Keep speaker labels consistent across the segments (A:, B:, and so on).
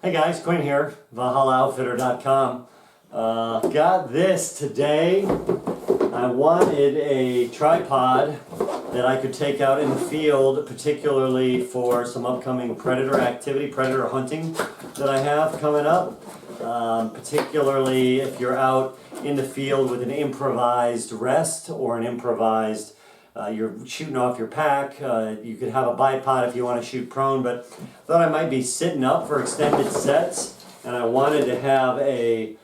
A: Hey guys, Quinn here, ValhallaOutfitter.com. Got this today. I wanted a tripod that I could take out in the field, particularly for some upcoming predator activity, predator hunting that I have coming up. Particularly if you're out in the field with an improvised rest or an improvised you're shooting off your pack. You could have a bipod if you want to shoot prone, but I thought I might be sitting up for extended sets, and I wanted to have a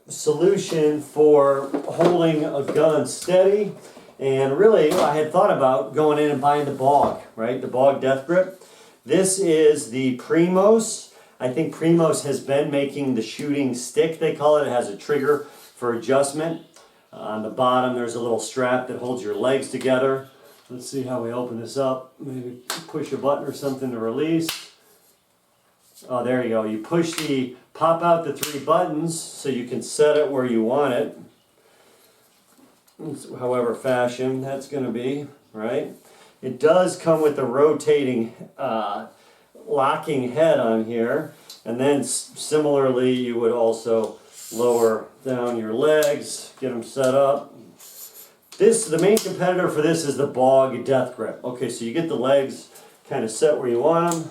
A: solution for holding a gun steady. And really, I had thought about going in and buying the BOG, right? The BOG Death Grip. This is the Primos. I think Primos has been making the shooting stick, they call it. It has a trigger for adjustment. On the bottom there's a little strap that holds your legs together. Let's see how we open this up. Maybe push a button or something to release. Oh, there you go. You pop out the 3 buttons so you can set it where you want it. However fashion that's going to be, right? It does come with a rotating locking head on here. And then similarly you would also lower down your legs, get them set up. The main competitor for this is the BOG Death Grip. Okay, so you get the legs kind of set where you want them,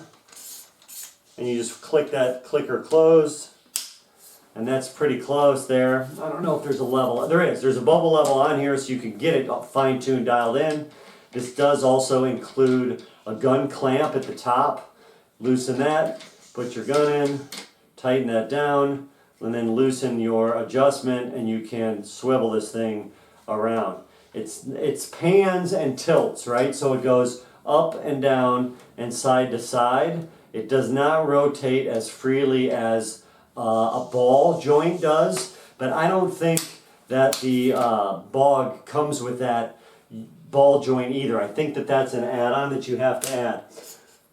A: and you just click that clicker closed, and that's pretty close there. I don't know if there's a level. There's a bubble level on here so you can get it fine-tuned, dialed in. This does also include a gun clamp at the top. Loosen that, put your gun in, tighten that down, and then loosen your adjustment, and you can swivel this thing around. It's pans and tilts, right? So it goes up and down and side to side. It does not rotate as freely as a ball joint does, but I don't think that the BOG comes with that ball joint either. I think that that's an add-on that you have to add.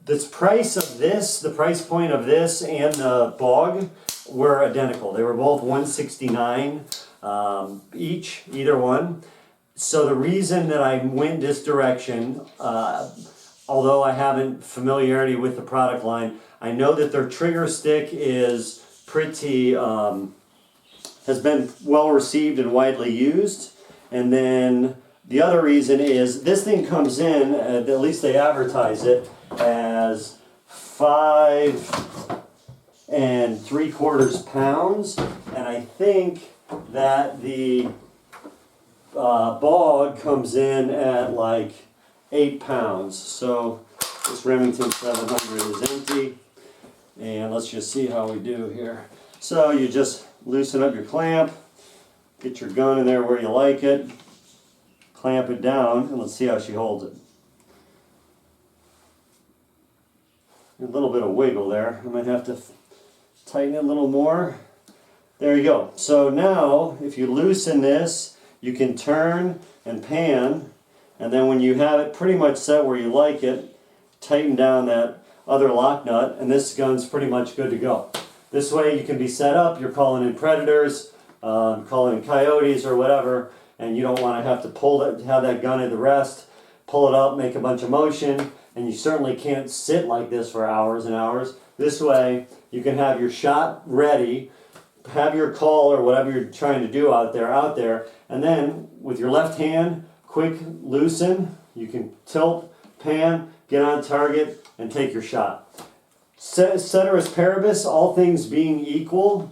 A: The price of this, the price point of this and the BOG were identical. They were both $169 each, either one. So the reason that I went this direction, although I haven't familiarity with the product line, I know that their trigger stick is pretty, has been well received and widely used. And then the other reason is this thing comes in, at least they advertise it, as 5 3/4 pounds, and I think that the BOG comes in at like 8 pounds. So this Remington 700 is empty, and let's just see how we do here. So you just loosen up your clamp, get your gun in there where you like it, clamp it down, and let's see how she holds it. A little bit of wiggle there. I might have to tighten it a little more. There you go. So now if you loosen this, you can turn and pan, and then when you have it pretty much set where you like it, tighten down that other lock nut, and this gun's pretty much good to go. This way you can be set up, you're calling in predators, calling in coyotes or whatever, and you don't want to have to have that gun at the rest, pull it up, make a bunch of motion, and you certainly can't sit like this for hours and hours. This way you can have your shot ready, have your call or whatever you're trying to do out there, and then with your left hand, quick loosen, you can tilt, pan, get on target, and take your shot. Ceteris paribus, all things being equal,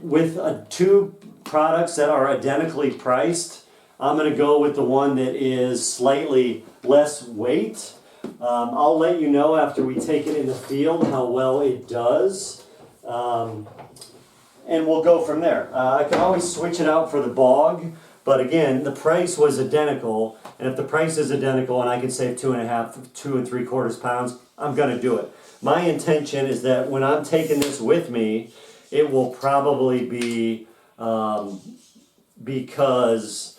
A: with 2 products that are identically priced, I'm going to go with the one that is slightly less weight. I'll let you know after we take it in the field how well it does, and we'll go from there. I can always switch it out for the BOG, but again, the price was identical, and if the price is identical and I can save 2 3/4 pounds, I'm going to do it. My intention is that when I'm taking this with me, it will probably be because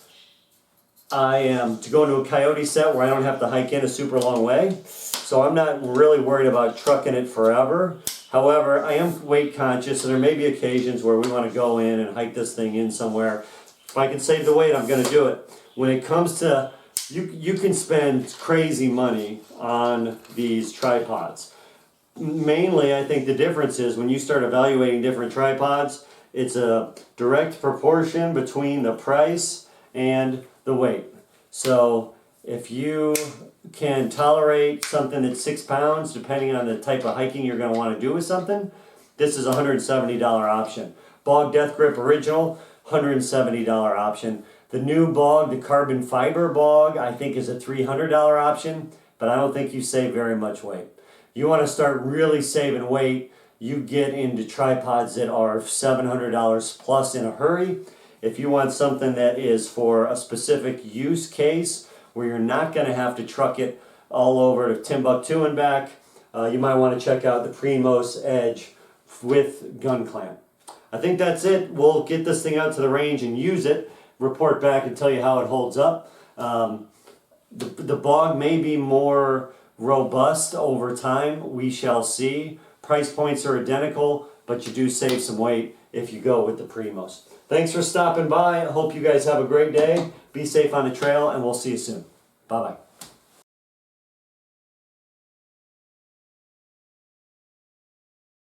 A: I am to go into a coyote set where I don't have to hike in a super long way, so I'm not really worried about trucking it forever. However, I am weight conscious, and there may be occasions where we want to go in and hike this thing in somewhere. If I can save the weight, I'm going to do it. When it comes to, you can spend crazy money on these tripods. mainly I think the difference is when you start evaluating different tripods, it's a direct proportion between the price and the weight. So if you can tolerate something that's 6 pounds, depending on the type of hiking you're going to want to do with something, this is a $170 option. BOG Death Grip Original, $170 option. The new BOG, the carbon fiber BOG, I think is a $300 option, but I don't think you save very much weight. You want to start really saving weight, you get into tripods that are $700 plus in a hurry. If you want something that is for a specific use case where you're not going to have to truck it all over to Timbuktu and back, you might want to check out the Primos EDGE with gun clamp. I think that's it. We'll get this thing out to the range and use it, report back and tell you how it holds up. The BOG may be more robust over time. We shall see. Price points are identical, but you do save some weight if you go with the Primos. Thanks for stopping by. I hope you guys have a great day. Be safe on the trail, and we'll see you soon. Bye-bye.